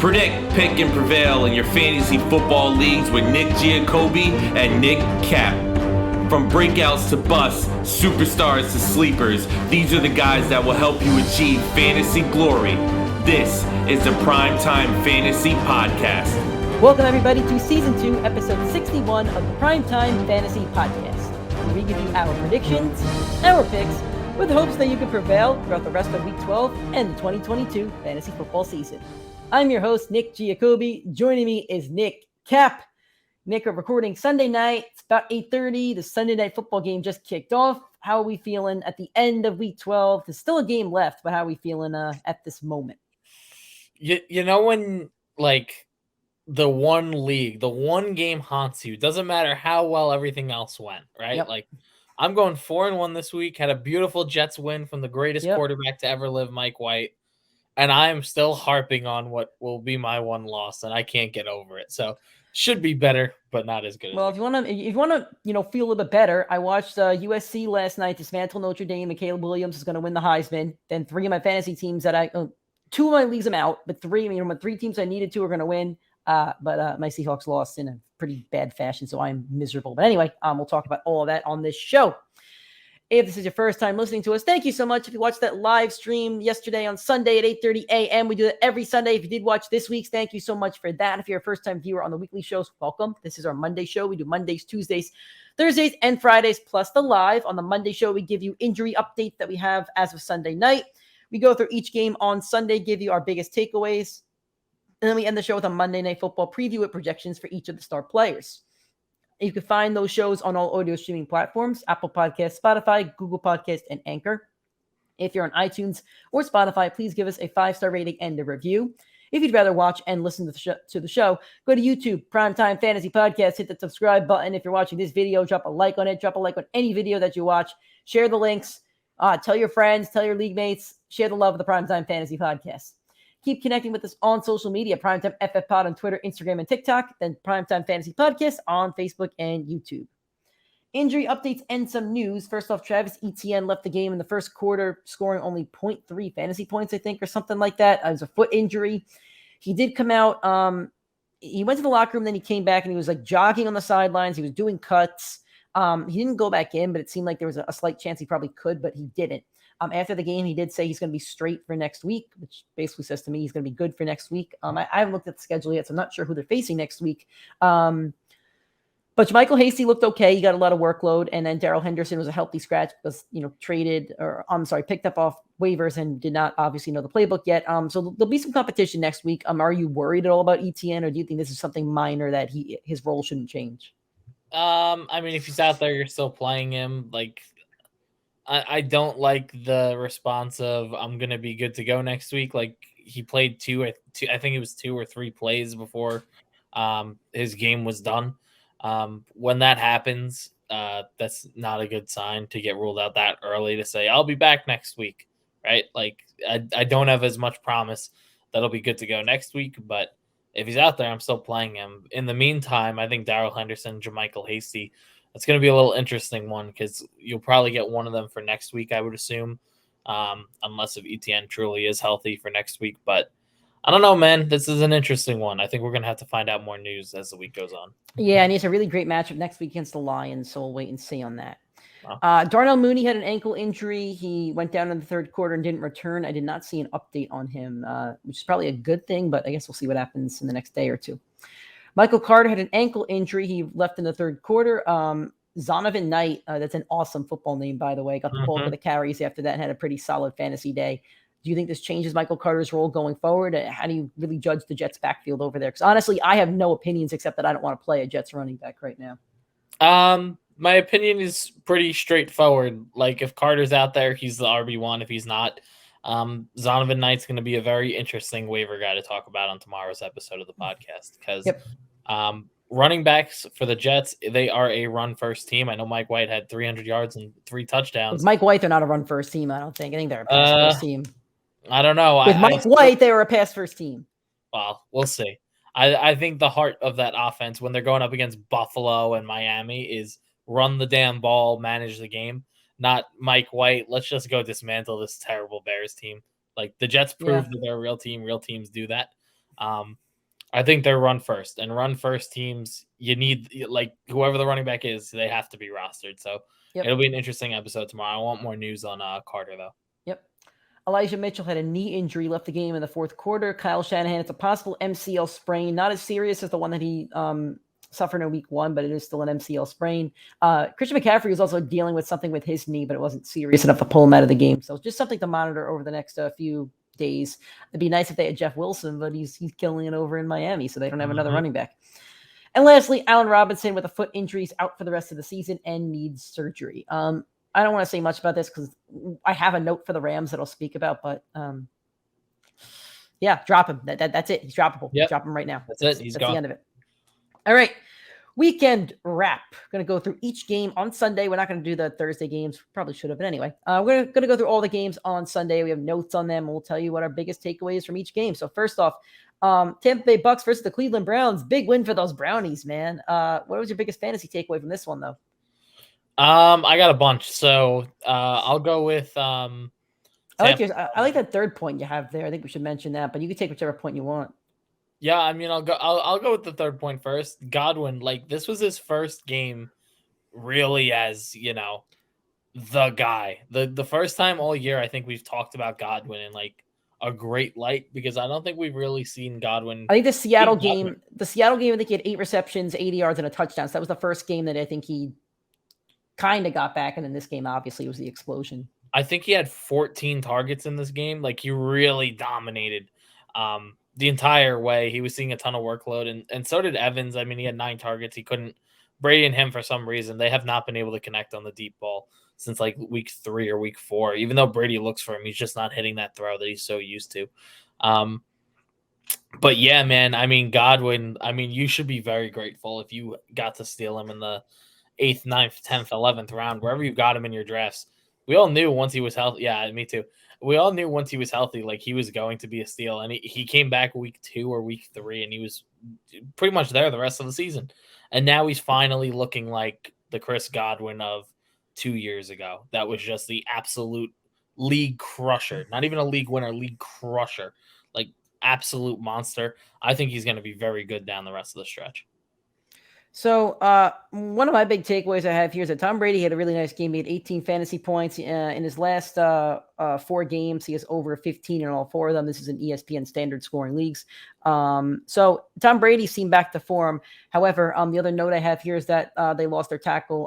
Predict, pick, and prevail in your fantasy football leagues with Nick Giacobbe and Nick Cap. From breakouts to busts, superstars to sleepers, these are the guys that will help you achieve fantasy glory. This is the PrimeTime Fantasy Podcast. Welcome everybody to Season 2, Episode 61 of the PrimeTime Fantasy Podcast, where we give you our predictions, our picks, with hopes that you can prevail throughout the rest of Week 12 and the 2022 fantasy football season. I'm your host, Nick Giacobbe. Joining me is Nick Cap. Nick, we're recording Sunday night. It's about 8:30. The Sunday night football game just kicked off. How are we feeling at the end of Week 12? There's still a game left, but how are we feeling at this moment? You know when, like, the one league, the one game haunts you. Doesn't matter how well everything else went, right? Yep. Like, I'm going 4-1 this week. Had a beautiful Jets win from the greatest quarterback to ever live, Mike White. And I'm still harping on what will be my one loss, and I can't get over it. So should be better, but not as good. Well, if you want to, feel a little bit better, I watched USC last night dismantle Notre Dame, and Caleb Williams is going to win the Heisman. Then three of my fantasy teams two of my leagues I'm out, but three teams I needed to are going to win. But my Seahawks lost in a pretty bad fashion, so I'm miserable. But anyway, we'll talk about all of that on this show. If this is your first time listening to us, thank you so much. If you watched that live stream yesterday on Sunday at 8:30 a.m., we do it every Sunday. If you did watch this week's, thank you so much for that. If you're a first-time viewer on the weekly shows, welcome. This is our Monday show. We do Mondays, Tuesdays, Thursdays, and Fridays, plus the live. On the Monday show, we give you injury updates that we have as of Sunday night. We go through each game on Sunday, give you our biggest takeaways, and then we end the show with a Monday Night Football preview with projections for each of the star players. You can find those shows on all audio streaming platforms, Apple Podcasts, Spotify, Google Podcasts, and Anchor. If you're on iTunes or Spotify, please give us a 5-star rating and a review. If you'd rather watch and listen to the show, go to YouTube, PrimeTime Fantasy Podcast, hit the subscribe button. If you're watching this video, drop a like on it. Drop a like on any video that you watch. Share the links. Tell your friends, tell your league mates. Share the love of the PrimeTime Fantasy Podcast. Keep connecting with us on social media, PrimeTimeFFPod on Twitter, Instagram, and TikTok, then PrimeTime Fantasy Podcast on Facebook and YouTube. Injury updates and some news. First off, Travis Etienne left the game in the first quarter, scoring only 0.3 fantasy points, I think, or something like that. It was a foot injury. He did come out. He went to the locker room, then he came back, and he was like jogging on the sidelines. He was doing cuts. He didn't go back in, but it seemed like there was a slight chance he probably could, but he didn't. After the game, he did say he's going to be straight for next week, which basically says to me he's going to be good for next week. I haven't looked at the schedule yet, so I'm not sure who they're facing next week. But Michael Hasty looked okay. He got a lot of workload, and then Darrell Henderson was a healthy scratch because, picked up off waivers and did not obviously know the playbook yet. So there'll be some competition next week. Are you worried at all about Etienne, or do you think this is something minor that his role shouldn't change? If he's out there, you're still playing him. I don't like the response of I'm going to be good to go next week. Like, he played I think it was 2 or 3 plays before his game was done. When that happens, that's not a good sign to get ruled out that early to say, I'll be back next week, right? Like, I don't have as much promise that he'll be good to go next week, but if he's out there, I'm still playing him. In the meantime, I think Darrell Henderson, JaMychal Hasty, it's going to be a little interesting one because you'll probably get one of them for next week, I would assume, unless if Etienne truly is healthy for next week. But I don't know, man. This is an interesting one. I think we're going to have to find out more news as the week goes on. Yeah, and it's a really great matchup next week against the Lions, so we'll wait and see on that. Wow. Darnell Mooney had an ankle injury. He went down in the third quarter and didn't return. I did not see an update on him, which is probably a good thing, but I guess we'll see what happens in the next day or two. Michael Carter had an ankle injury. He left in the third quarter. Zonovan Knight, that's an awesome football name, by the way, got the bulk of the carries after that and had a pretty solid fantasy day. Do you think this changes Michael Carter's role going forward? How do you really judge the Jets backfield over there? Because honestly, I have no opinions except that I don't want to play a Jets running back right now. My opinion is pretty straightforward. Like, if Carter's out there, he's the RB1. If he's not, Zonovan Knight's going to be a very interesting waiver guy to talk about on tomorrow's episode of the podcast because running backs for the Jets, they are a run-first team. I know Mike White had 300 yards and 3 touchdowns. With Mike White, they're not a run-first team, I don't think. I think they're a pass-first team. I don't know. With Mike White, they were a pass-first team. Well, we'll see. I think the heart of that offense when they're going up against Buffalo and Miami is run the damn ball, manage the game, not Mike White. Let's just go dismantle this terrible Bears team. Like, the Jets proved that they're a real team. Real teams do that. I think they're run first, and run first teams, you need like whoever the running back is, they have to be rostered. So it'll be an interesting episode tomorrow. I want more news on Carter though. Yep. Elijah Mitchell had a knee injury, left the game in the fourth quarter. Kyle Shanahan, it's a possible MCL sprain, not as serious as the one that he suffered in week 1, but it is still an MCL sprain. Christian McCaffrey was also dealing with something with his knee, but it wasn't serious enough to pull him out of the game. So just something to monitor over the next few days. It'd be nice if they had Jeff Wilson, but he's killing it over in Miami, so they don't have another running back. And lastly, Allen Robinson with a foot injury is out for the rest of the season and needs surgery. I don't want to say much about this because I have a note for the Rams that I'll speak about, but yeah, drop him. That's it. He's droppable. Yep. Drop him right now. That's it. He's That's gone. the end of it. All right. Weekend wrap. Going to go through each game on Sunday. We're not going to do the Thursday games. Probably should have, but anyway. We're going to go through all the games on Sunday. We have notes on them. We'll tell you what our biggest takeaways from each game. So first off, Tampa Bay Bucks versus the Cleveland Browns. Big win for those Brownies, man. What was your biggest fantasy takeaway from this one, though? I got a bunch. So I'll go with I like that third point you have there. I think we should mention that, but you can take whichever point you want. Yeah, I mean, I'll go with the third point first. Godwin, like this was his first game really as, the guy. The first time all year I think we've talked about Godwin in like a great light because I don't think we've really seen Godwin. I think the Seattle game, I think he had 8 receptions, 80 yards, and a touchdown. So that was the first game that I think he kind of got back. And in this game, obviously, it was the explosion. I think he had 14 targets in this game. Like he really dominated the entire way. He was seeing a ton of workload, and so did Evans. I mean, he had 9 targets. He couldn't. Brady and him, for some reason, they have not been able to connect on the deep ball since like week 3 or week 4. Even though Brady looks for him, he's just not hitting that throw that he's so used to. But yeah, man, I mean, Godwin, I mean, you should be very grateful if you got to steal him in the 8th, 9th, 10th, 11th round, wherever you got him in your drafts. We all knew once he was healthy. Yeah, me too. We all knew once he was healthy, like he was going to be a steal. And he came back week 2 or week 3, and he was pretty much there the rest of the season. And now he's finally looking like the Chris Godwin of 2 years ago. That was just the absolute league crusher. Not even a league winner, league crusher. Like absolute monster. I think he's going to be very good down the rest of the stretch. So one of my big takeaways I have here is that Tom Brady had a really nice game. He had 18 fantasy points in his last 4 games. He has over 15 in all 4 of them. This is an ESPN standard scoring leagues. So Tom Brady seemed back to form. However, the other note I have here is that they lost their tackle.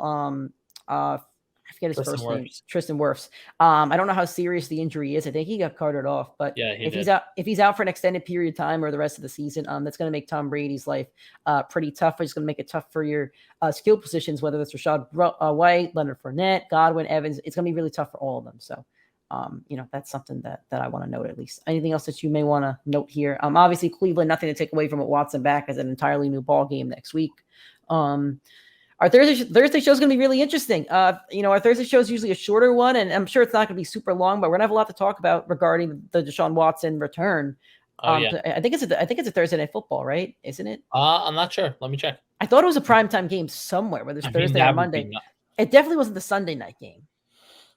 I forget his first name, Tristan Wirfs. I don't know how serious the injury is. I think he got carted off, but yeah, if he's out for an extended period of time or the rest of the season, that's going to make Tom Brady's life pretty tough. It's going to make it tough for your skill positions, whether that's Rashad White, Leonard Fournette, Godwin, Evans. It's going to be really tough for all of them. So, that's something that I want to note at least. Anything else that you may want to note here? Obviously Cleveland, nothing to take away from it. Watson back as an entirely new ball game next week. Our Thursday show is going to be really interesting. Our Thursday show is usually a shorter one, and I'm sure it's not going to be super long, but we're going to have a lot to talk about regarding the Deshaun Watson return. Yeah. I think it's a Thursday Night Football, right? Isn't it? I'm not sure. Let me check. I thought it was a primetime game somewhere, whether it's Thursday or Monday. It definitely wasn't the Sunday night game.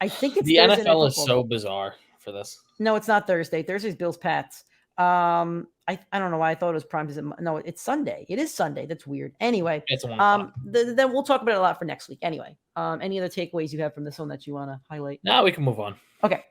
I think it's the Thursday NFL is so bizarre for this. No, it's not Thursday. Thursday's Bills Pats. I don't know why I thought it was prime. No, it's Sunday. It is Sunday. That's weird. Anyway, it's 1 o'clock. Then we'll talk about it a lot for next week. Anyway, any other takeaways you have from this one that you want to highlight? No, we can move on. Okay.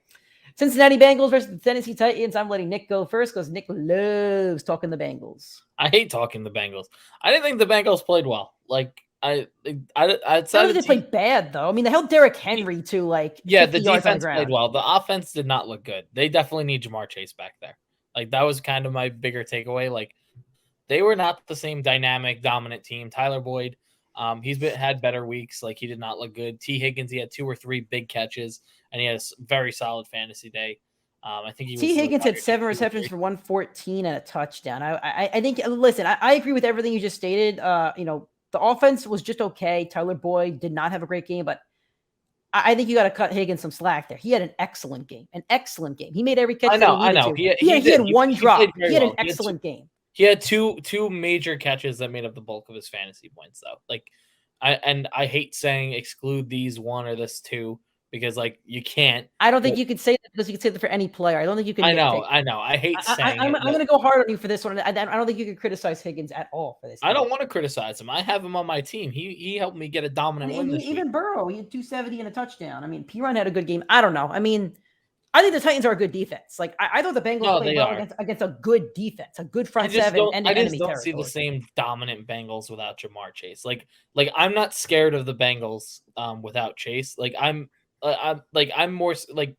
Cincinnati Bengals versus the Tennessee Titans. I'm letting Nick go first because Nick loves talking the Bengals. I hate talking the Bengals. I didn't think the Bengals played well. Like I thought they played bad though. I mean, they held Derrick Henry to like the defense played well. The offense did not look good. They definitely need Jamar Chase back there. Like that was kind of my bigger takeaway. Like they were not the same dynamic, dominant team. Tyler Boyd, he's had better weeks. Like he did not look good. T. Higgins, he had 2 or 3 big catches, and he had a very solid fantasy day. I think T. Higgins had 7 receptions for 114 and a touchdown. I think. Listen, I agree with everything you just stated. The offense was just okay. Tyler Boyd did not have a great game, but I think you got to cut Higgins some slack there. He had an excellent game. He made every catch. I know. He had one drop. He had an excellent game. He had two major catches that made up the bulk of his fantasy points, though. Like, I hate saying exclude these 1 or this 2 because like you can't. I don't think you could say that because you could say that for any player. I don't think you can. I know. I hate saying I'm it. going to go hard on you for this one. I don't think you can criticize Higgins at all for this. I don't want to criticize him. I have him on my team. He helped me get a dominant win this even week. Burrow, he had 270 and a touchdown. I mean, Pirine had a good game. I don't know. I mean, I think the Titans are a good defense. Like I thought the Bengals played well against a good defense, a good front seven. And I just don't see the same dominant Bengals without Jamar Chase. Like I'm not scared of the Bengals without Chase. Like I'm more like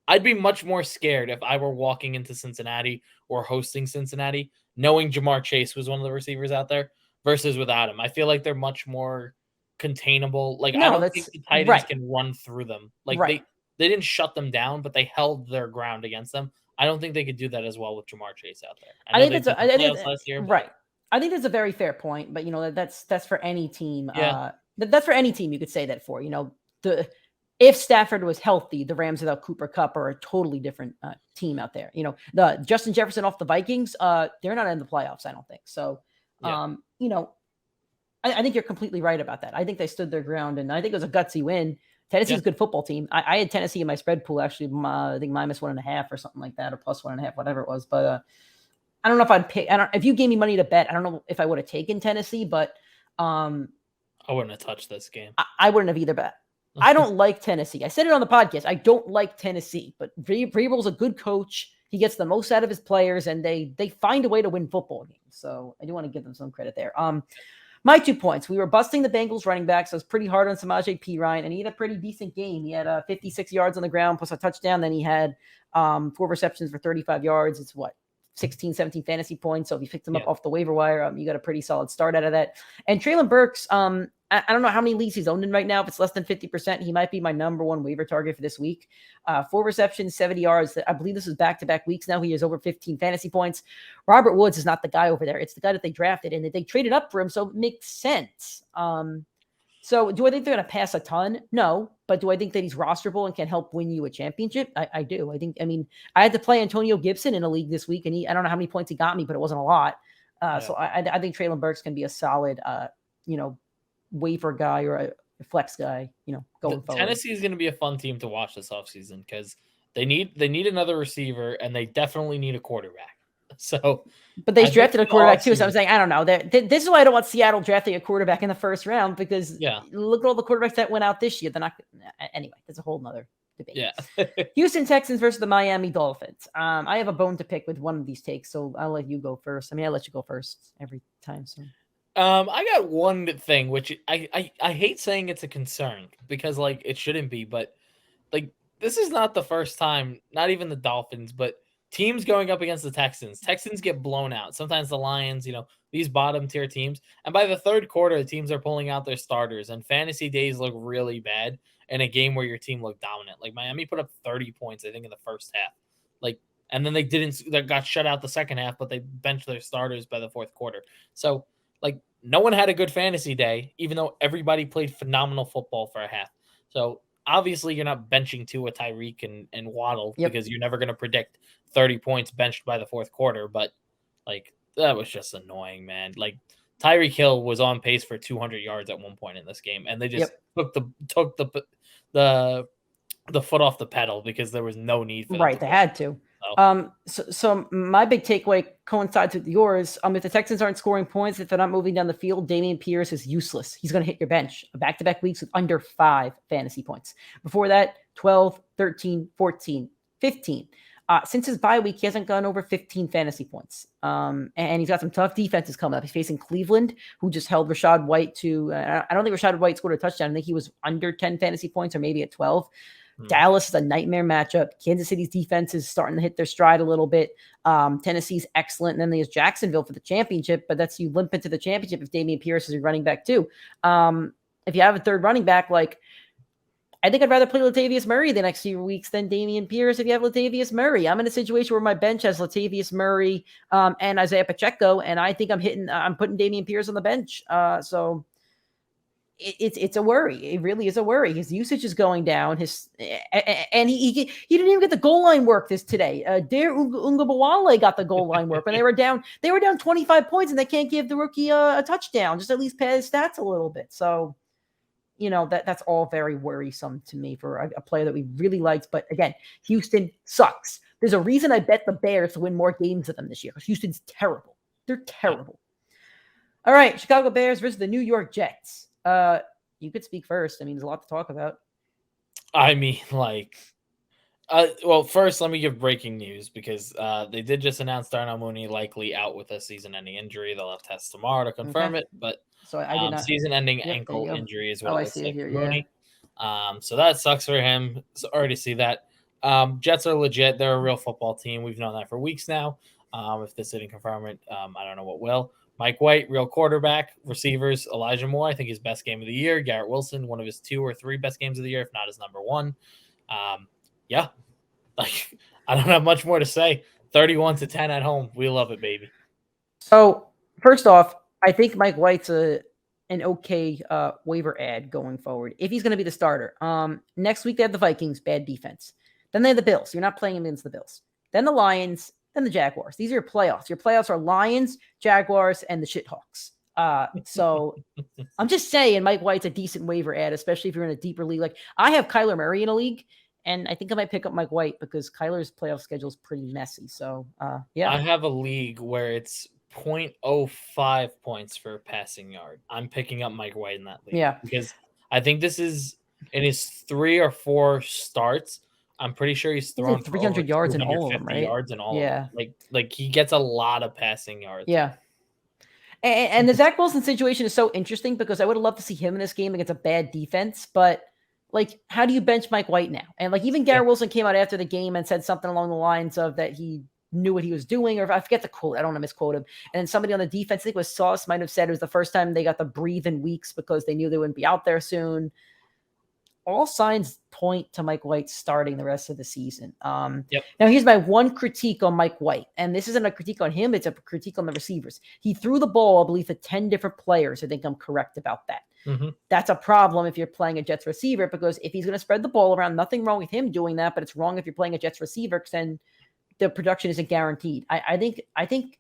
I'd be much more scared if I were walking into Cincinnati or hosting Cincinnati, knowing Jamar Chase was one of the receivers out there versus without him. I feel like they're much more containable. Like I don't think the Titans can run through them. Like they didn't shut them down, but they held their ground against them. I don't think they could do that as well with Jamar Chase out there. I think that's last year, right. I think that's a very fair point, but that's for any team. Yeah. That's for any team you could say that for. If Stafford was healthy, the Rams without Cooper Kupp are a totally different team out there. The Justin Jefferson off the Vikings, they're not in the playoffs, I don't think. So, I think you're completely right about that. I think they stood their ground, and I think it was a gutsy win. Tennessee's a good football team. I had Tennessee in my spread pool, actually, I think -1.5 or something like that, or +1.5, whatever it was. But I don't know if I'd pick. If you gave me money to bet, I don't know if I would have taken Tennessee, but I wouldn't have touched this game. I wouldn't have either bet. I don't like Tennessee. I said it on the podcast. I don't like Tennessee, but Vrabel's a good coach. He gets the most out of his players, and they find a way to win football games. So I do want to give them some credit there. My 2 points. We were busting the Bengals running backs. I was pretty hard on Samaje Perine, and he had a pretty decent game. He had 56 yards on the ground plus a touchdown. Then he had 4 receptions for 35 yards. It's 16, 17 fantasy points. So if you picked him up off the waiver wire, you got a pretty solid start out of that. And Treylon Burks, I don't know how many leagues he's owned in right now. If it's less than 50%, he might be my number 1 waiver target for this week. 4 receptions, 70 yards. I believe this is back-to-back weeks now. He has over 15 fantasy points. Robert Woods is not the guy over there. It's the guy that they drafted, and that they traded up for him, so it makes sense. So do I think they're going to pass a ton? No. But do I think that he's rosterable and can help win you a championship? I do. I had to play Antonio Gibson in a league this week, and I don't know how many points he got me, but it wasn't a lot. So I think Treylon Burks can be a solid, waiver guy or a flex guy, going forward. Tennessee is going to be a fun team to watch this offseason because they need another receiver, and they definitely need a quarterback. So, but they drafted a quarterback too. So I'm saying, I don't know. This is why I don't want Seattle drafting a quarterback in the first round, because look at all the quarterbacks that went out this year. They're not. Anyway, that's a whole nother debate. Yeah. Houston Texans versus the Miami Dolphins. I have a bone to pick with one of these takes, so I'll let you go first. I let you go first every time. So. I got one thing, which I hate saying it's a concern because it shouldn't be, but this is not the first time, not even the Dolphins, but teams going up against the Texans. Texans get blown out. Sometimes the Lions, these bottom tier teams. And by the third quarter, the teams are pulling out their starters, and fantasy days look really bad in a game where your team looked dominant. Miami put up 30 points, I think, in the first half. And then they got shut out the second half, but they benched their starters by the fourth quarter. So no one had a good fantasy day, even though everybody played phenomenal football for a half. So obviously you're not benching Tua, Tyreek, and Waddle because you're never going to predict 30 points benched by the fourth quarter. But that was just annoying, man. Tyreek Hill was on pace for 200 yards at one point in this game, and they just took the foot off the pedal because there was no need for them. Right, they had to. So my big takeaway coincides with yours. If the Texans aren't scoring points, if they're not moving down the field, Dameon Pierce is useless. He's going to hit your bench. Back-to-back weeks with under 5 fantasy points. Before that, 12, 13, 14, 15. Since his bye week, he hasn't gone over 15 fantasy points. And he's got some tough defenses coming up. He's facing Cleveland, who just held Rachaad White to I don't think Rachaad White scored a touchdown. I think he was under 10 fantasy points or maybe at 12. Dallas is a nightmare matchup. Kansas City's defense is starting to hit their stride a little bit. Tennessee's excellent. And then there's Jacksonville for the championship, but that's you limp into the championship if Dameon Pierce is your running back too. If you have a third running back, I think I'd rather play Latavius Murray the next few weeks than Dameon Pierce if you have Latavius Murray. I'm in a situation where my bench has Latavius Murray and Isaiah Pacheco, and I think I'm putting Dameon Pierce on the bench. So it's a worry. It really is a worry. His usage is going down. And he didn't even get the goal line work today. Dare Ungabawale got the goal line work when they were down 25 points, and they can't give the rookie a touchdown. Just at least pad his stats a little bit. So that's all very worrisome to me for a player that we really liked. But again, Houston sucks. There's a reason I bet the Bears to win more games than them this year because Houston's terrible. They're terrible. All right, Chicago Bears versus the New York Jets. You could speak first. I mean, there's a lot to talk about. I mean, well, first, let me give breaking news because they did just announce Darnell Mooney likely out with a season-ending injury. They'll have tests tomorrow to confirm it, but so I did not. Season-ending ankle injury is what it looks like here, for Mooney. So that sucks for him. So already see that. Jets are legit. They're a real football team. We've known that for weeks now. If this didn't confirm it, I don't know what will. Mike White, real quarterback. Receivers, Elijah Moore, I think his best game of the year. Garrett Wilson, one of his 2 or 3 best games of the year, if not his number 1. Yeah, I don't have much more to say. 31-10 at home. We love it, baby. So first off, I think Mike White's an okay waiver ad going forward if he's going to be the starter. Next week they have the Vikings, bad defense. Then they have the Bills. You're not playing against the Bills. Then the Lions. Then the Jaguars. These are your playoffs. Your playoffs are Lions, Jaguars, and the Shithawks. So I'm just saying Mike White's a decent waiver ad, especially if you're in a deeper league. Like I have Kyler Murray in a league, and I think I might pick up Mike White because Kyler's playoff schedule is pretty messy. So yeah. I have a league where it's 0.05 points for passing yard. I'm picking up Mike White in that league. Yeah. Because I think this is in his 3 or 4 starts. I'm pretty sure he's thrown 300 yards in all of them, right? Yards in all of them. Like he gets a lot of passing yards. Yeah. And the Zach Wilson situation is so interesting because I would have loved to see him in this game against a bad defense, but like, how do you bench Mike White now? And like, even Garrett Wilson came out after the game and said something along the lines of that he knew what he was doing, or if I forget the quote, I don't want to misquote him. And then somebody on the defense, I think it was Sauce, might have said it was the first time they got to breathe in weeks because they knew they wouldn't be out there soon. All signs point to Mike White starting the rest of the season. Now, here's my one critique on Mike White. And this isn't a critique on him. It's a critique on the receivers. He threw the ball, I believe, to 10 different players. I think I'm correct about that. Mm-hmm. That's a problem if you're playing a Jets receiver because if he's going to spread the ball around, nothing wrong with him doing that, but it's wrong if you're playing a Jets receiver because then the production isn't guaranteed. I think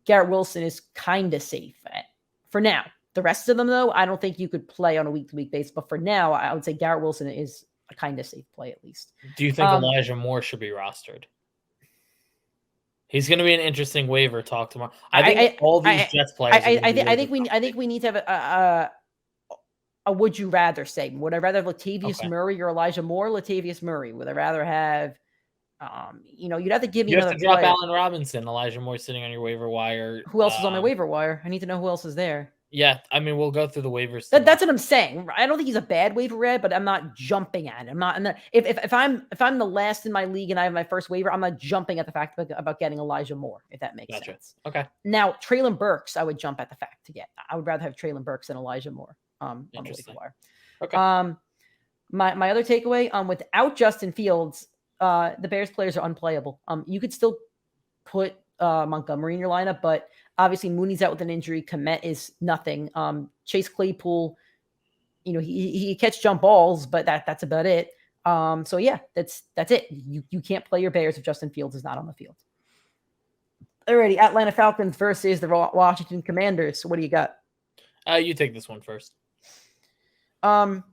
Garrett Wilson is kind of safe for now. The rest of them, though, I don't think you could play on a week-to-week basis. But for now, I would say Garrett Wilson is a kind of safe play at least. Do you think Elijah Moore should be rostered? He's going to be an interesting waiver talk tomorrow. I think all these Jets players. I think we need to have a would you rather say. Would I rather have Latavius Murray or Elijah Moore? Latavius Murray. Would I rather have? You'd have to give me. You have to drop Allen Robinson. Elijah Moore sitting on your waiver wire. Who else is on my waiver wire? I need to know who else is there. Yeah, I mean, we'll go through the waivers. That's what I'm saying. I don't think he's a bad waiver ad, but I'm not jumping at him. I'm not. If I'm the last in my league and I have my first waiver, I'm not jumping at the fact about getting Elijah Moore. If that makes sense. Okay. Now Treylon Burks, I would jump at the fact to get. I would rather have Treylon Burks than Elijah Moore. On the waiver wire. Okay. My other takeaway. Without Justin Fields, the Bears players are unplayable. You could still put Montgomery in your lineup, but obviously Mooney's out with an injury. Kmet is nothing. Chase Claypool, he catch jump balls, but that's about it. So yeah, that's it. You can't play your Bears if Justin Fields is not on the field. Alrighty, Atlanta Falcons versus the Washington Commanders. So what do you got? You take this one first. Brian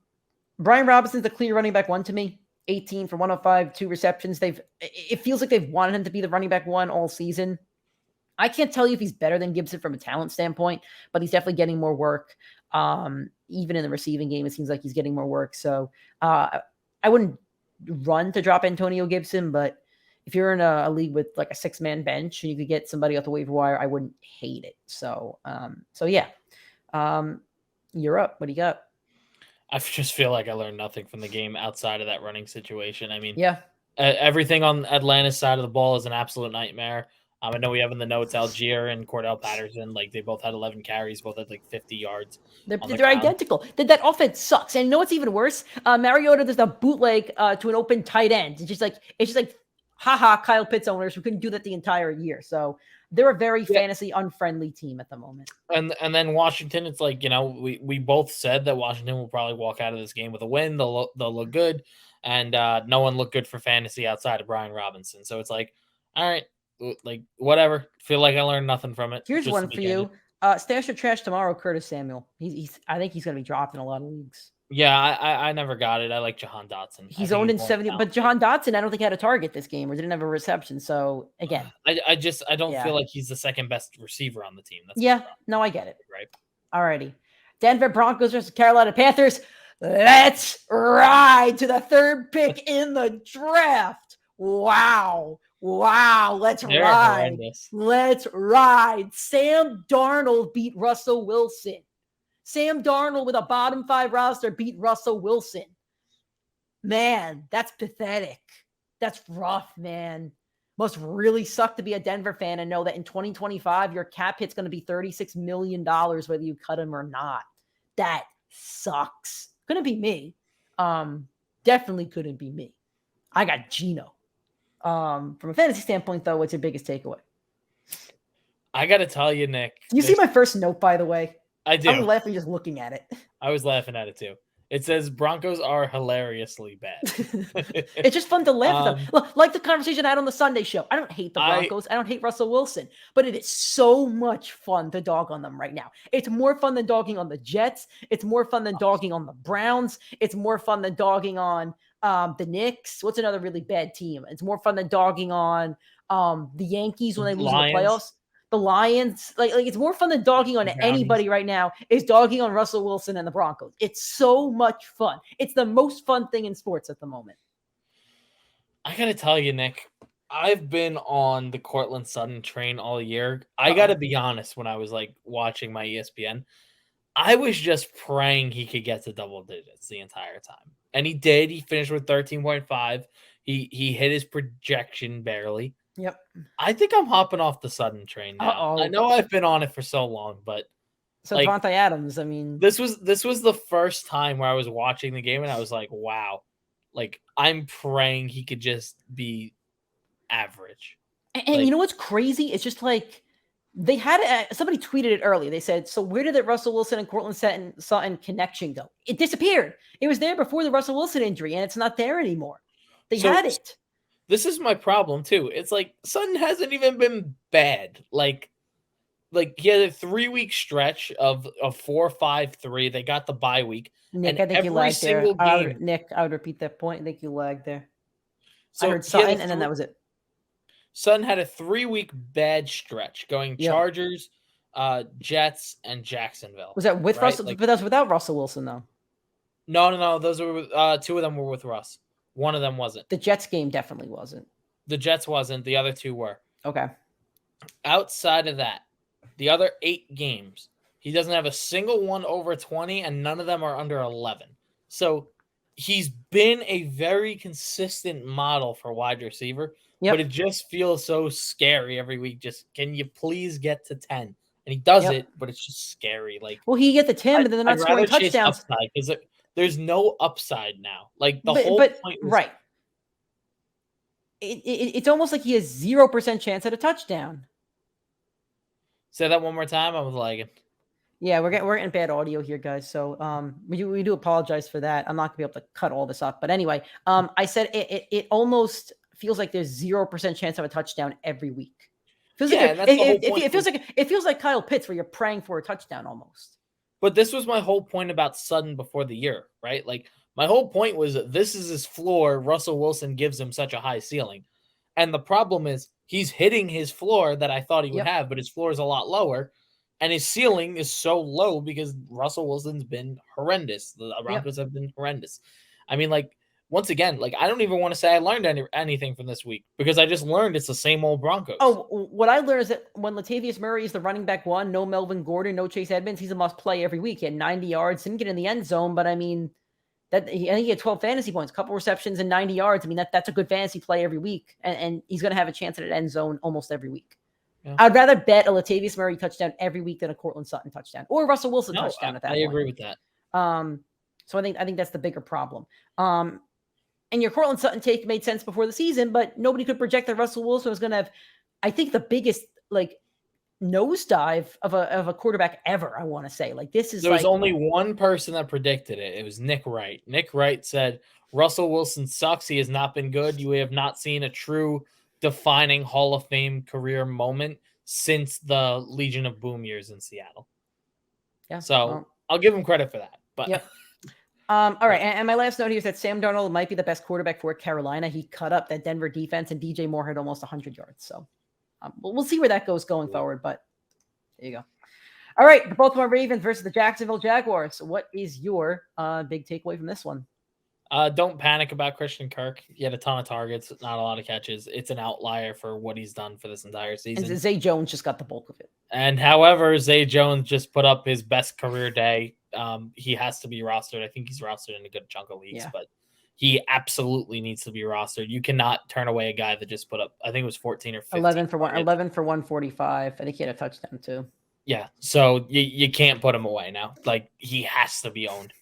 Robinson's the clear running back 1 to me. 18 for 105, 2 receptions. It feels like they've wanted him to be the running back 1 all season. I can't tell you if he's better than Gibson from a talent standpoint, but he's definitely getting more work. Even in the receiving game, it seems like he's getting more work. So I wouldn't run to drop Antonio Gibson, but if you're in a league with like a 6-man bench and you could get somebody off the waiver wire, I wouldn't hate it. So yeah. You're up. What do you got? I just feel like I learned nothing from the game outside of that running situation. I mean, yeah, everything on Atlanta's side of the ball is an absolute nightmare. I know we have in the notes Algier and Cordell Patterson. Like they both had 11 carries, both had like 50 yards. They're identical. That offense sucks. And you know what's even worse? Mariota does a bootleg to an open tight end. It's just like, haha, Kyle Pitts owners who couldn't do that the entire year. So they're a very fantasy unfriendly team at the moment. And then Washington, it's like, we both said that Washington will probably walk out of this game with a win. They'll look good. And no one looked good for fantasy outside of Brian Robinson. So it's like, all right, like whatever. Feel like I learned nothing from it. Here's one for you. Stash or trash tomorrow, Curtis Samuel. I think he's going to be dropped in a lot of leagues. Yeah, I never got it. I like Jahan Dotson. He's owned in 70, but Jahan Dotson, I don't think had a target this game or didn't have a reception. So again, I don't feel like he's the second best receiver on the team. That's no, I get it. Right. Alrighty. Denver Broncos versus Carolina Panthers. Let's ride to the third pick in the draft. Wow. Let's ride. Horrendous. Let's ride. Sam Darnold beat Russell Wilson. Sam Darnold with a bottom 5 roster beat Russell Wilson. Man, that's pathetic. That's rough, man. Must really suck to be a Denver fan and know that in 2025, your cap hit's going to be $36 million, whether you cut him or not. That sucks. Couldn't be me. Definitely couldn't be me. I got Geno. From a fantasy standpoint, though, what's your biggest takeaway? I got to tell you, Nick. Do you see my first note, by the way? I do. I'm laughing just looking at it. I was laughing at it, too. It says Broncos are hilariously bad. It's just fun to laugh at them. Like the conversation I had on the Sunday show. I don't hate the Broncos. I don't hate Russell Wilson. But it is so much fun to dog on them right now. It's more fun than dogging on the Jets. It's more fun than dogging on the Browns. It's more fun than dogging on the Knicks. What's another really bad team? It's more fun than dogging on the Yankees when they lose in the playoffs. The Lions, like it's more fun than dogging on anybody right now is dogging on Russell Wilson and the Broncos. It's so much fun. It's the most fun thing in sports at the moment. I got to tell you, Nick, I've been on the Courtland Sutton train all year. I got to be honest, when I was like watching my ESPN, I was just praying he could get to double digits the entire time. And he did. He finished with 13.5. He hit his projection barely. Yep. I think I'm hopping off the Sutton train now. I know I've been on it for so long, but so like, Devontae Adams, I mean, this was the first time where I was watching the game and I was like, wow, like I'm praying he could just be average. And like, you know what's crazy? It's just like they had somebody tweeted it earlier. They said, so where did the Russell Wilson and Courtland Sutton connection go? It disappeared. It was there before the Russell Wilson injury, and it's not there anymore. They had it. This is my problem too. It's like Sutton hasn't even been bad. Like he had a 3-week stretch of 4-5-3. They got the bye week. Nick, I think you lagged there. Nick, I would repeat that point. I think you lagged there. So I heard Sutton, and then that was it. Sutton had a 3-week bad stretch going Chargers, Jets, and Jacksonville. Was that with Russell? But that's without Russell Wilson, though. No. Those were 2 of them were with Russ. One of them wasn't. The Jets game definitely wasn't. The Jets wasn't. The other 2 were. Okay. Outside of that, the other 8 games, he doesn't have a single one over 20, and none of them are under 11. So he's been a very consistent model for wide receiver, but it just feels so scary every week. Just, can you please get to 10? And he does it, but it's just scary. Like, well, he get the 10, but then they're not scoring touchdowns. Because there's no upside now. Like the whole point was, right. It's almost like he has 0% chance at a touchdown. Say that one more time. I was lagging. Yeah, we're getting bad audio here, guys. So we do apologize for that. I'm not gonna be able to cut all this up. But anyway, I said it almost feels like there's 0% chance of a touchdown every week. It feels like Kyle Pitts, where you're praying for a touchdown almost. But this was my whole point about Sutton before the year, right? Like, my whole point was that this is his floor. Russell Wilson gives him such a high ceiling. And the problem is he's hitting his floor that I thought he would have, but his floor is a lot lower. And his ceiling is so low because Russell Wilson's been horrendous. The Broncos have been horrendous. I mean, like, once again, like, I don't even want to say I learned anything from this week because I just learned it's the same old Broncos. Oh, what I learned is that when Latavius Murray is the running back 1, no Melvin Gordon, no Chase Edmonds, he's a must play every week. He had 90 yards, didn't get in the end zone, but I mean, I think he had 12 fantasy points, a couple receptions and 90 yards. I mean, that's a good fantasy play every week, and he's going to have a chance at an end zone almost every week. Yeah. I'd rather bet a Latavius Murray touchdown every week than a Courtland Sutton touchdown or a Russell Wilson touchdown at that point. I agree with that. So I think that's the bigger problem. And your Courtland Sutton take made sense before the season, but nobody could project that Russell Wilson was going to have, I think, the biggest like nosedive of a quarterback ever. I want to say, like, this is. There was only one person that predicted it. It was Nick Wright. Nick Wright said Russell Wilson sucks. He has not been good. You have not seen a true defining Hall of Fame career moment since the Legion of Boom years in Seattle. Yeah. So I'll give him credit for that. But All right, and my last note here is that Sam Darnold might be the best quarterback for Carolina. He cut up that Denver defense, and DJ Moore had almost 100 yards. So we'll see where that goes going forward. But there you go. All right, the Baltimore Ravens versus the Jacksonville Jaguars. What is your big takeaway from this one? Don't panic about Christian Kirk. He had a ton of targets, not a lot of catches. It's an outlier for what he's done for this entire season. And Zay Jones just got the bulk of it. And however, Zay Jones just put up his best career day. He has to be rostered. I think he's rostered in a good chunk of leagues, but he absolutely needs to be rostered. You cannot turn away a guy that just put up, I think it was 14 or 15. 11 for 145. I think he had a touchdown too. Yeah, so you can't put him away now. Like, he has to be owned.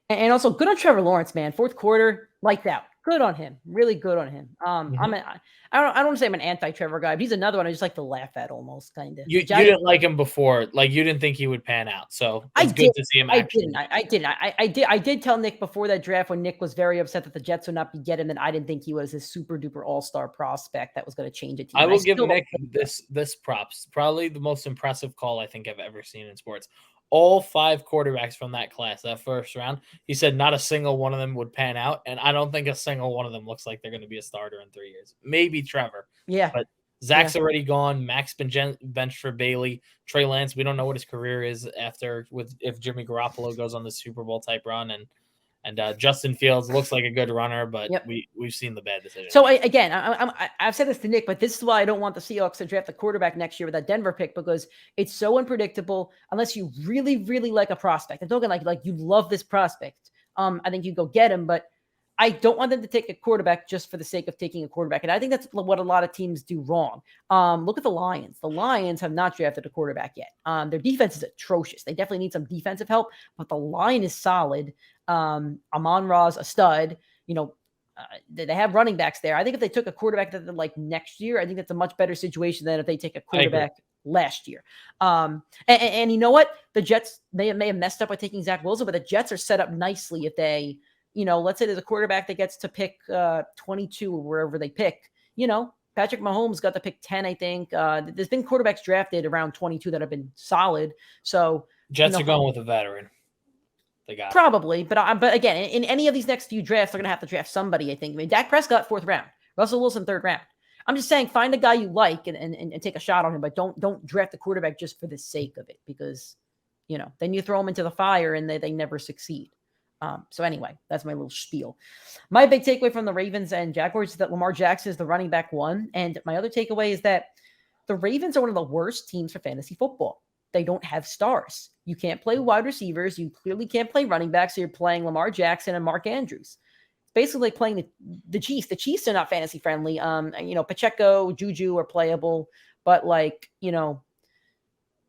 And also, good on Trevor Lawrence, man. Fourth quarter, lights out. Good on him. Really good on him. I don't want to say I'm an anti-Trevor guy, but he's another one I just like to laugh at almost, kind of. You didn't like him before. Like, you didn't think he would pan out. So it's good to see him actually. I did tell Nick before that draft when Nick was very upset that the Jets would not be getting him, that I didn't think he was a super duper all-star prospect that was going to change a team. I will give Nick this props. Probably the most impressive call I think I've ever seen in sports. All 5 quarterbacks from that class, that first round, he said not a single one of them would pan out. And I don't think a single one of them looks like they're going to be a starter in 3 years. Maybe Trevor. Yeah. But Zach's already gone. Max been benched for Bailey. Trey Lance, we don't know what his career is after if Jimmy Garoppolo goes on the Super Bowl type run. And Justin Fields looks like a good runner, but we've seen the bad decision. So I've said this to Nick, but this is why I don't want the Seahawks to draft a quarterback next year with that Denver pick, because it's so unpredictable unless you really, really like a prospect. I'm talking like you love this prospect. I think you go get him, but I don't want them to take a quarterback just for the sake of taking a quarterback. And I think that's what a lot of teams do wrong. Look at the Lions. The Lions have not drafted a quarterback yet. Their defense is atrocious. They definitely need some defensive help, but the line is solid. Amon-Ra's a stud. They have running backs there. I think if they took a quarterback that like next year, I think that's a much better situation than if they take a quarterback last year. And you know what? The Jets may have messed up by taking Zach Wilson, but the Jets are set up nicely if they, let's say there's a quarterback that gets to pick 22 or wherever they pick, Patrick Mahomes got to pick 10, I think. There's been quarterbacks drafted around 22 that have been solid. So Jets are going with a veteran. They got probably, but again, in any of these next few drafts, they're going to have to draft somebody, I think. I mean, Dak Prescott, 4th round. Russell Wilson, 3rd round. I'm just saying, find a guy you like and take a shot on him, but don't draft the quarterback just for the sake of it, because, then you throw them into the fire and they never succeed. So anyway, that's my little spiel. My big takeaway from the Ravens and Jaguars is that Lamar Jackson is the running back 1. And my other takeaway is that the Ravens are one of the worst teams for fantasy football. They don't have stars. You can't play wide receivers. You clearly can't play running backs. So you're playing Lamar Jackson and Mark Andrews. It's basically like playing the Chiefs. The Chiefs are not fantasy friendly. Pacheco, Juju are playable, but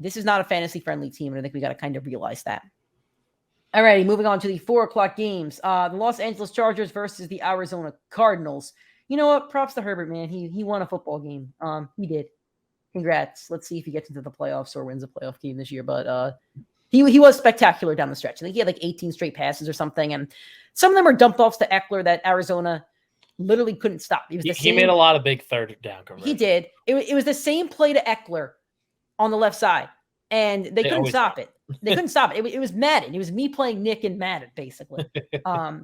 this is not a fantasy friendly team. And I think we got to kind of realize that. All righty, moving on to the 4:00 games. The Los Angeles Chargers versus the Arizona Cardinals. You know what? Props to Herbert, man. He won a football game. He did. Congrats. Let's see if he gets into the playoffs or wins a playoff game this year. But he was spectacular down the stretch. I think he had like 18 straight passes or something. And some of them are dumped offs to Eckler that Arizona literally couldn't stop. He made a lot of big 3rd down conversions. He did. It was the same play to Eckler on the left side. And they couldn't stop it. They couldn't stop it. It was Madden. It was me playing Nick and Madden, basically.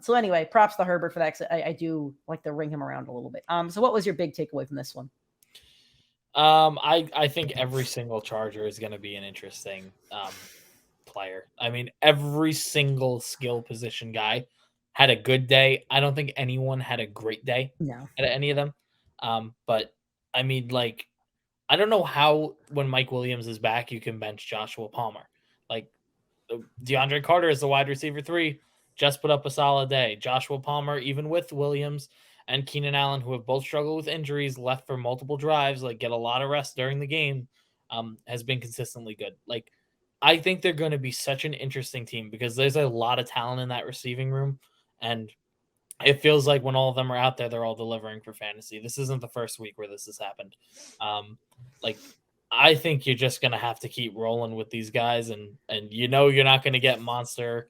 So anyway, props to Herbert for that. I do like to ring him around a little bit. So what was your big takeaway from this one? I think every single Charger is going to be an interesting player. I mean, every single skill position guy had a good day. I don't think anyone had a great day at any of them. But I mean, like, I don't know how when Mike Williams is back, you can bench Joshua Palmer. Like, DeAndre Carter is the wide receiver 3, just put up a solid day. Joshua Palmer, even with Williams and Keenan Allen, who have both struggled with injuries, left for multiple drives, like get a lot of rest during the game, has been consistently good. Like, I think they're going to be such an interesting team because there's a lot of talent in that receiving room. And it feels like when all of them are out there, they're all delivering for fantasy. This isn't the first week where this has happened. I think you're just going to have to keep rolling with these guys. And you're not going to get monster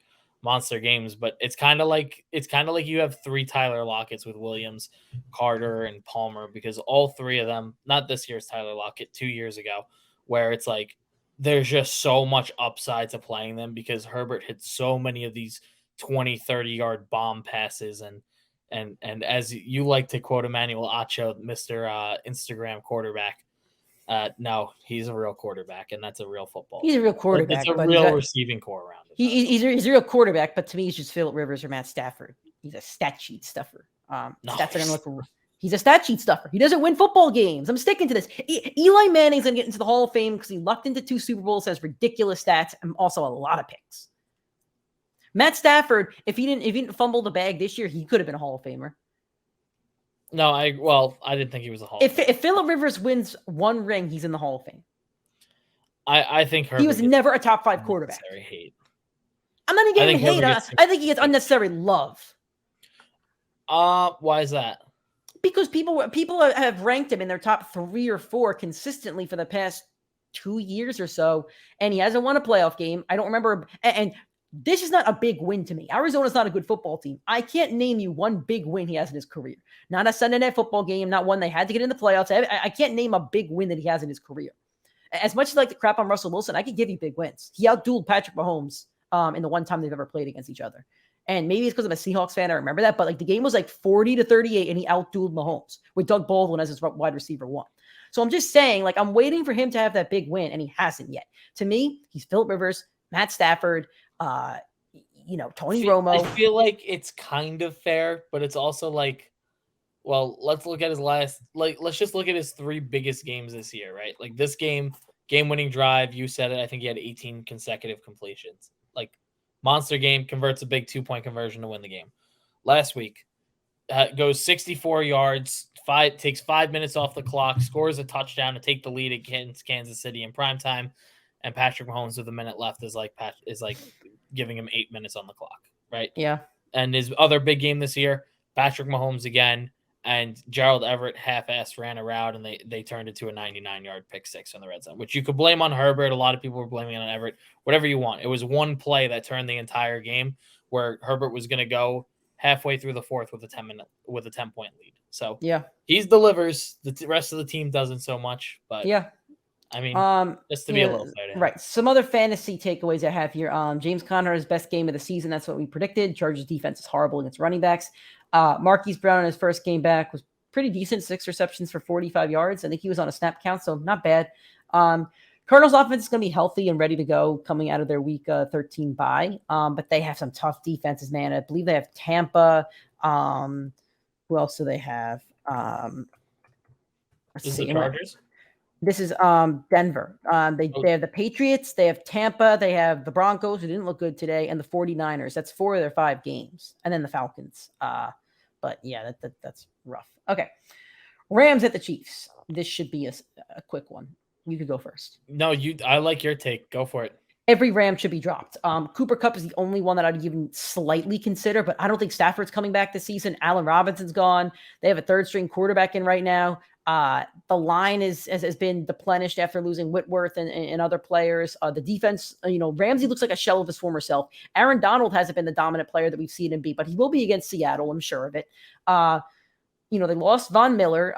games, but it's kind of like you have 3 Tyler Lockett's with Williams, Carter, and Palmer, because all 3 of them, not this year's Tyler Lockett, 2 years ago, where it's like there's just so much upside to playing them because Herbert hit so many of these 20, 30-yard bomb passes. And as you like to quote Emmanuel Acho, Mr. Instagram quarterback, no, he's a real quarterback, and that's a real football. He's a real quarterback. It's a real receiving core around him. He's a real quarterback, but to me, he's just Phillip Rivers or Matt Stafford. He's a stat sheet stuffer. Stats are gonna look. He's a stat sheet stuffer. He doesn't win football games. I'm sticking to this. Eli Manning's gonna get into the Hall of Fame because he lucked into 2 Super Bowls, has ridiculous stats, and also a lot of picks. Matt Stafford, if he didn't fumble the bag this year, he could have been a Hall of Famer. No, I didn't think he was a Hall of Famer. If Phillip Rivers wins 1 ring, he's in the Hall of Fame. I think he was never a top 5 quarterback. Hate. I'm not even getting hate. I think he gets unnecessary love. Why is that? Because people have ranked him in their top 3 or 4 consistently for the past 2 years or so, and he hasn't won a playoff game. I don't remember. And this is not a big win to me. Arizona's not a good football team. I can't name you one big win he has in his career. Not a Sunday Night Football game, not one they had to get in the playoffs. I can't name a big win that he has in his career. As much as I like to crap on Russell Wilson, I could give you big wins. He outdueled Patrick Mahomes in the one time they've ever played against each other. And maybe it's because I'm a Seahawks fan. I remember that. But like the game was like 40-38 and he outdueled Mahomes with Doug Baldwin as his wide receiver 1. So I'm just saying, like, I'm waiting for him to have that big win, and he hasn't yet. To me, he's Phillip Rivers, Matt Stafford, Tony Romo. I feel like it's kind of fair, but it's also like, well, let's look at his let's just look at his 3 biggest games this year, right? Like this game-winning drive, you said it, I think he had 18 consecutive completions. Like, monster game, converts a big 2-point conversion to win the game. Last week, goes 64 yards, takes 5 minutes off the clock, scores a touchdown to take the lead against Kansas City in primetime, and Patrick Mahomes with a minute left is like giving him 8 minutes on the clock, right? Yeah. And his other big game this year, Patrick Mahomes again, and Gerald Everett half-assed ran a route, and they turned it to a 99-yard pick 6 on the red zone, which you could blame on Herbert. A lot of people were blaming it on Everett. Whatever you want. It was one play that turned the entire game where Herbert was going to go halfway through the 4th with a 10-point lead. So yeah, he delivers. The rest of the team doesn't so much, but yeah. I mean, just to be a little fair. Right. Some other fantasy takeaways I have here. James Conner's best game of the season. That's what we predicted. Chargers defense is horrible against running backs. Marquise Brown in his first game back was pretty decent. 6 receptions for 45 yards. I think he was on a snap count, so not bad. Cardinals offense is going to be healthy and ready to go coming out of their week 13 bye. But they have some tough defenses, man. I believe they have Tampa. Who else do they have? Is the Chargers? This is Denver. They have the Patriots, they have Tampa, they have the Broncos, who didn't look good today, and the 49ers. That's 4 of their 5 games. And then the Falcons. But yeah, that's rough. Okay. Rams at the Chiefs. This should be a quick one. You could go first. No, I like your take. Go for it. Every Ram should be dropped. Cooper Kupp is the only one that I'd even slightly consider, but I don't think Stafford's coming back this season. Allen Robinson's gone. They have a 3rd-string quarterback in right now. The line has been replenished after losing Whitworth and other players. The defense, Ramsey looks like a shell of his former self. Aaron Donald hasn't been the dominant player that we've seen him be, but he will be against Seattle. I'm sure of it. They lost Von Miller.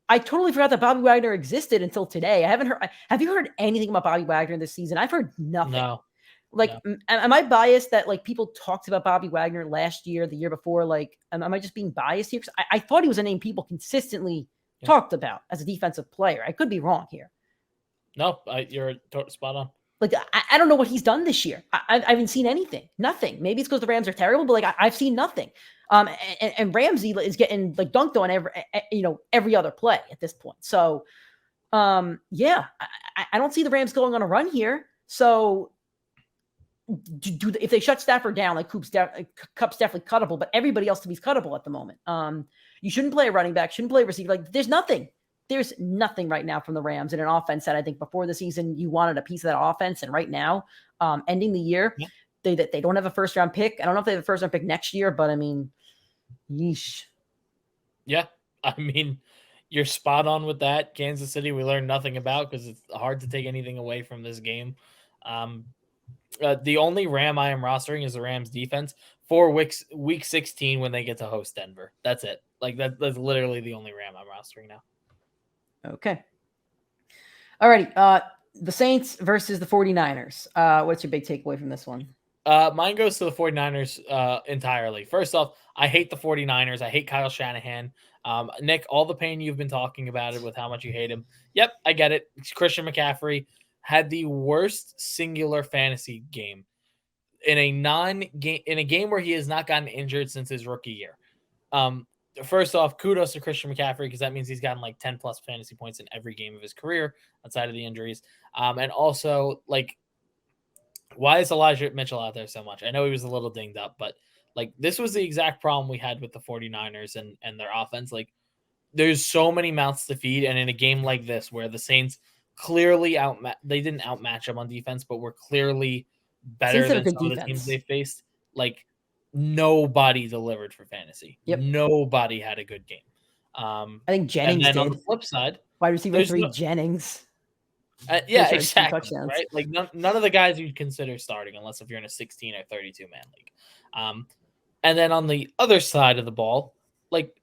I totally forgot that Bobby Wagner existed until today. I haven't heard. Have you heard anything about Bobby Wagner this season? I've heard nothing. No. Am I biased that people talked about Bobby Wagner last year, the year before? Am I just being biased here? Because I thought he was a name people consistently talked about as a defensive player. I could be wrong here. No, you're spot on. I don't know what he's done this year. I haven't seen anything. Nothing. Maybe it's because the Rams are terrible, but I've seen nothing. And Ramsey is getting dunked on every other play at this point. So, I don't see the Rams going on a run here. So, if they shut Stafford down, Kupp's definitely cuttable, but everybody else to me is cuttable at the moment. You shouldn't play a running back, shouldn't play a receiver. There's nothing. There's nothing right now from the Rams in an offense that I think before the season you wanted a piece of that offense, and right now, ending the year, they don't have a 1st-round pick. I don't know if they have a 1st-round pick next year, but I mean, yeesh. Yeah, I mean, you're spot on with that. Kansas City, we learned nothing about because it's hard to take anything away from this game. The only Ram I am rostering is the Rams defense for week 16 when they get to host Denver. That's it. That's literally the only Ram I'm rostering now. Okay. All righty. The Saints versus the 49ers. What's your big takeaway from this one? Mine goes to the 49ers entirely. First off, I hate the 49ers. I hate Kyle Shanahan. Nick, all the pain you've been talking about it with how much you hate him. Yep, I get it. Christian McCaffrey had the worst singular fantasy game in a game where he has not gotten injured since his rookie year. First off, kudos to Christian McCaffrey because that means he's gotten like 10 plus fantasy points in every game of his career outside of the injuries. And also, like, why is Elijah Mitchell out there so much? I know he was a little dinged up, but like this was the exact problem we had with the 49ers and their offense. Like there's so many mouths to feed. And in a game like this, where the Saints clearly they didn't outmatch them on defense, but were clearly better than some of the teams they faced. Like nobody delivered for fantasy. Yep. Nobody had a good game. I think Jennings and then did. On the flip side, wide receiver 3 Jennings. Yeah, exactly. Right, like none of the guys you'd consider starting unless if you're in a 16 or 32 man league. And then on the other side of the ball, like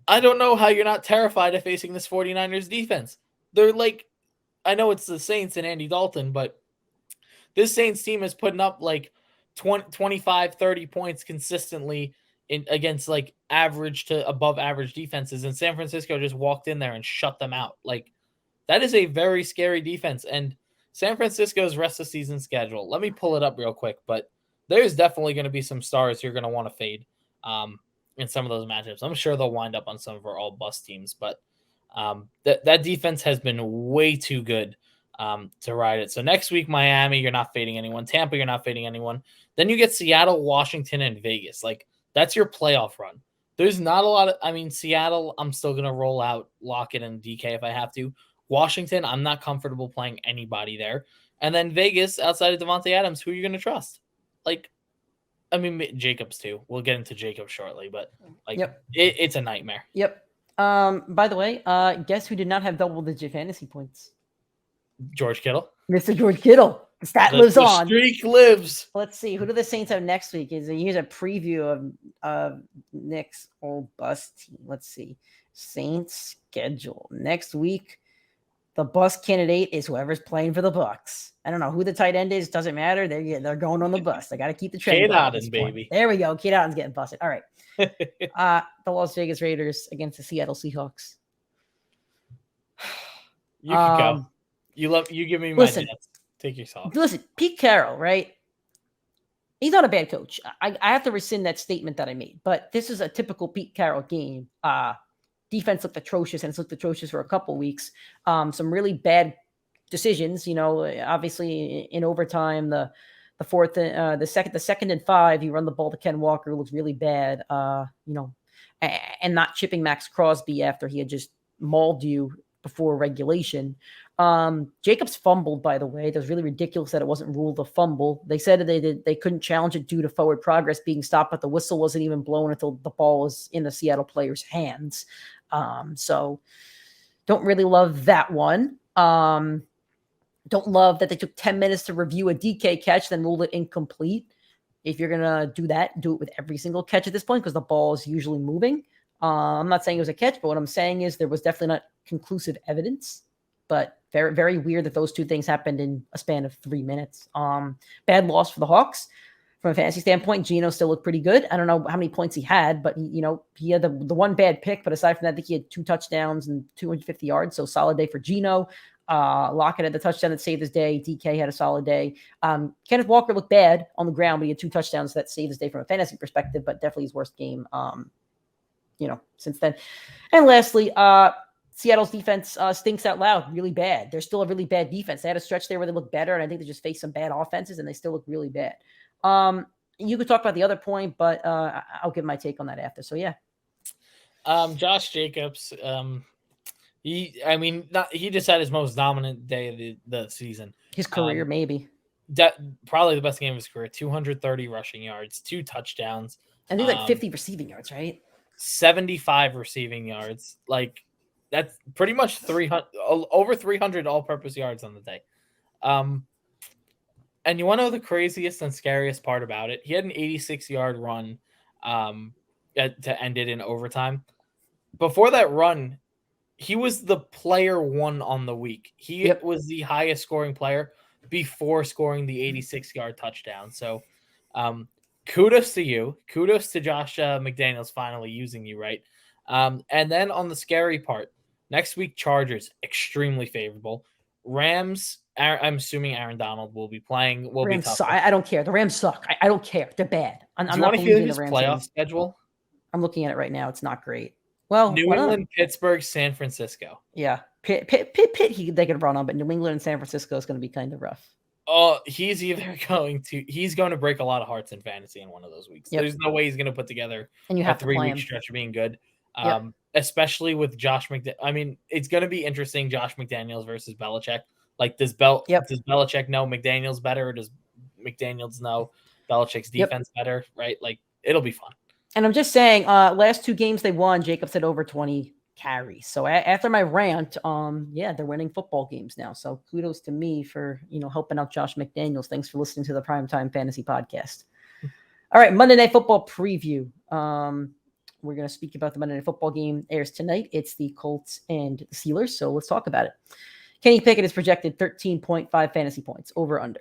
I don't know how you're not terrified of facing this 49ers defense. They're like, I know it's the Saints and Andy Dalton, but this Saints team is putting up like 20, 25, 30 points consistently against like average to above average defenses, and San Francisco just walked in there and shut them out. Like that is a very scary defense. And San Francisco's rest of season schedule, let me pull it up real quick, but there's definitely going to be some stars you're going to want to fade in some of those matchups. I'm sure they'll wind up on some of our all bust teams, but that defense has been way too good to ride it. So next week, Miami, you're not fading anyone. Tampa, you're not fading anyone. Then you get Seattle, Washington, and Vegas. Like that's your playoff run. There's not a lot of, Seattle, I'm still going to roll out Lockett and DK if I have to. Washington, I'm not comfortable playing anybody there. And then Vegas, outside of Devontae Adams, who are you going to trust? Like, Jacobs too. We'll get into Jacobs shortly, but like, it's a nightmare. Yep. By the way, guess who did not have double-digit fantasy points? George Kittle. Mr. George Kittle. The stat lives on. Streak lives. Let's see. Who do the Saints have next week? Here's a preview of Nick's old bust team. Let's see. Saints schedule next week. The bust candidate is whoever's playing for the Bucs. I don't know who the tight end is. Doesn't matter. They're going on the bus. I got to keep the trend. Kate Otten, baby. There we go. Kate Otten's getting busted. All right. The Las Vegas Raiders against the Seattle Seahawks. You can go. You give me my chance. Take yourself. Listen, Pete Carroll, right? He's not a bad coach. I have to rescind that statement that I made, but this is a typical Pete Carroll game. Defense looked atrocious, and it's looked atrocious for a couple weeks. Some really bad decisions. Obviously in overtime, the second and 5, you run the ball to Ken Walker, looks really bad. And not chipping Max Crosby after he had just mauled you before regulation. Jacobs fumbled, by the way. It was really ridiculous that it wasn't ruled a fumble. They said that they couldn't challenge it due to forward progress being stopped, but the whistle wasn't even blown until the ball was in the Seattle player's hands. So don't really love that one. Don't love that they took 10 minutes to review a DK catch, then ruled it incomplete. If you're going to do that, do it with every single catch at this point because the ball is usually moving. I'm not saying it was a catch, but what I'm saying is there was definitely not conclusive evidence. But very, very weird that those two things happened in a span of 3 minutes. Bad loss for the Hawks. From a fantasy standpoint, Geno still looked pretty good. I don't know how many points he had, but he had the one bad pick. But aside from that, I think he had 2 touchdowns and 250 yards. So solid day for Geno. Lockett had the touchdown that saved his day. DK had a solid day. Kenneth Walker looked bad on the ground, but he had 2 touchdowns that saved his day from a fantasy perspective, but definitely his worst game, since then. And lastly, Seattle's defense stinks out loud really bad. They're still a really bad defense. They had a stretch there where they look better, and I think they just faced some bad offenses, and they still look really bad. You could talk about the other point, but I'll give my take on that after. So, yeah. Josh Jacobs, he just had his most dominant day of the season. His career, maybe. Probably the best game of his career. 230 rushing yards, 2 touchdowns. I think like 50 receiving yards, right? 75 receiving yards. Like, that's pretty much 300, over 300 all-purpose yards on the day. And you want to know the craziest and scariest part about it? He had an 86-yard run to end it in overtime. Before that run, he was the player 1 on the week. He was the highest scoring player before scoring the 86-yard touchdown. So Kudos to you. Kudos to Josh McDaniels finally using you right. And then on the scary part, next week, Chargers, extremely favorable. Rams, I'm assuming Aaron Donald will be playing. Will Rams be tough. suck. I don't care. The Rams suck. I don't care. They're bad. I'm Do you not want to hear believing his the Rams. playoff schedule? I'm looking at it right now. It's not great. Well, New England, Pittsburgh, San Francisco. Yeah. Pitt, they could run on, but New England and San Francisco is going to be kind of rough. Oh, he's going to break a lot of hearts in fantasy in one of those weeks. Yep. There's no way he's going to put together and you have a 3-week stretch of being good. Yep. Especially with Josh McDaniels. I mean, it's going to be interesting, Josh McDaniels versus Belichick. Like, does Belichick know McDaniels better, or does McDaniels know Belichick's defense better, right? Like, it'll be fun. And I'm just saying, last 2 games they won, Jacob said over 20 carries. So after my rant, they're winning football games now. So kudos to me for, helping out Josh McDaniels. Thanks for listening to the Primetime Fantasy Podcast. All right, Monday Night Football preview. We're going to speak about the Monday Night Football game. Airs tonight. It's the Colts and the Steelers. So let's talk about it. Kenny Pickett is projected 13.5 fantasy points. Over, under.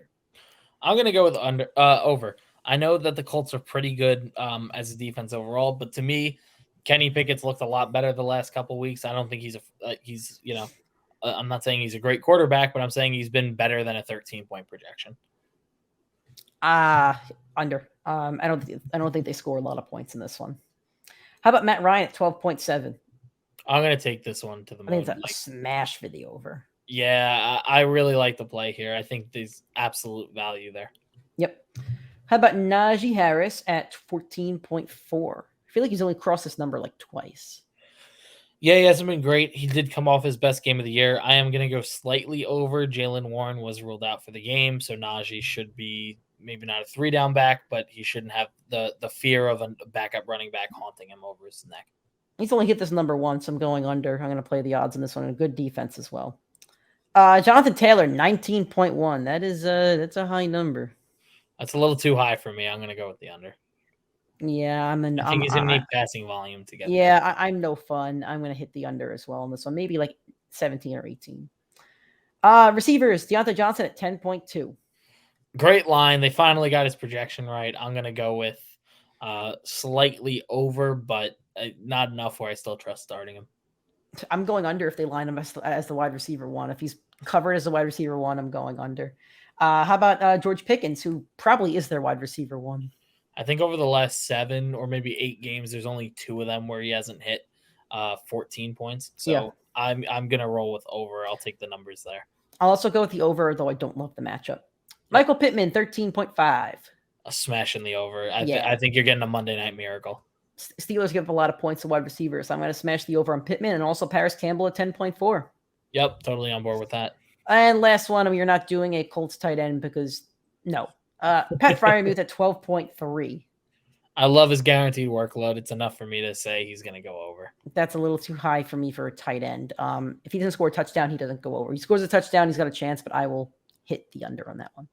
I'm going to go with over. I know that the Colts are pretty good as a defense overall, but to me, Kenny Pickett's looked a lot better the last couple of weeks. I don't think I'm not saying he's a great quarterback, but I'm saying he's been better than a 13-point projection. Under. I don't think they score a lot of points in this one. How about Matt Ryan at 12.7? I'm going to take this one to the moon. I think it's a smash for the over. Yeah, I really like the play here. I think there's absolute value there. Yep. How about Najee Harris at 14.4? I feel like he's only crossed this number like twice. Yeah, he hasn't been great. He did come off his best game of the year. I am going to go slightly over. Jaylen Warren was ruled out for the game, so Najee should be maybe not a 3-down back, but he shouldn't have the fear of a backup running back haunting him over his neck. He's only hit this number once. I'm going under. I'm going to play the odds on this one. A good defense as well. Jonathan Taylor, 19.1. That's a high number. That's a little too high for me. I'm going to go with the under. Yeah, I think he's going to need passing volume to get there. Yeah, I'm no fun. I'm going to hit the under as well on this one. Maybe like 17 or 18. Receivers, Deontay Johnson at 10.2. Great line. They finally got his projection right. I'm going to go with slightly over, but not enough where I still trust starting him. I'm going under if they line him as the wide receiver 1. If he's covered as the wide receiver 1, I'm going under. How about George Pickens, who probably is their wide receiver 1? I think over the last 7 or maybe 8 games, there's only 2 of them where he hasn't hit 14 points. So yeah. I'm going to roll with over. I'll take the numbers there. I'll also go with the over, though I don't love the matchup. Michael Pittman, 13.5. A smash in the over. I think you're getting a Monday Night Miracle. Steelers give up a lot of points to wide receivers. So I'm going to smash the over on Pittman and also Paris Campbell at 10.4. Yep, totally on board with that. And last one, you're not doing a Colts tight end because no. Pat Freiermuth at 12.3. I love his guaranteed workload. It's enough for me to say he's going to go over. That's a little too high for me for a tight end. If he doesn't score a touchdown, he doesn't go over. He scores a touchdown, he's got a chance, but I will hit the under on that one.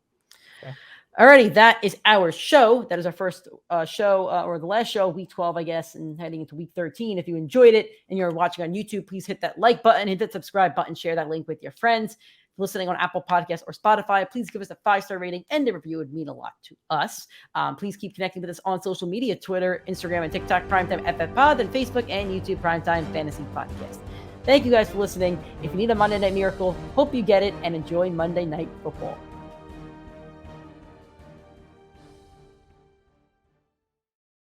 Okay. Alrighty, that is our show. That is our first show, or the last show, week 12, I guess, and heading into week 13. If you enjoyed it and you're watching on YouTube, please hit that like button, hit that subscribe button, share that link with your friends. Listening on Apple Podcasts or Spotify, please give us a 5-star rating and a review. It would mean a lot to us. Please keep connecting with us on social media, Twitter, Instagram, and TikTok, PrimeTimeFFPod, and Facebook and YouTube, Primetime Fantasy Podcast. Thank you guys for listening. If you need a Monday Night Miracle, hope you get it and enjoy Monday Night Football.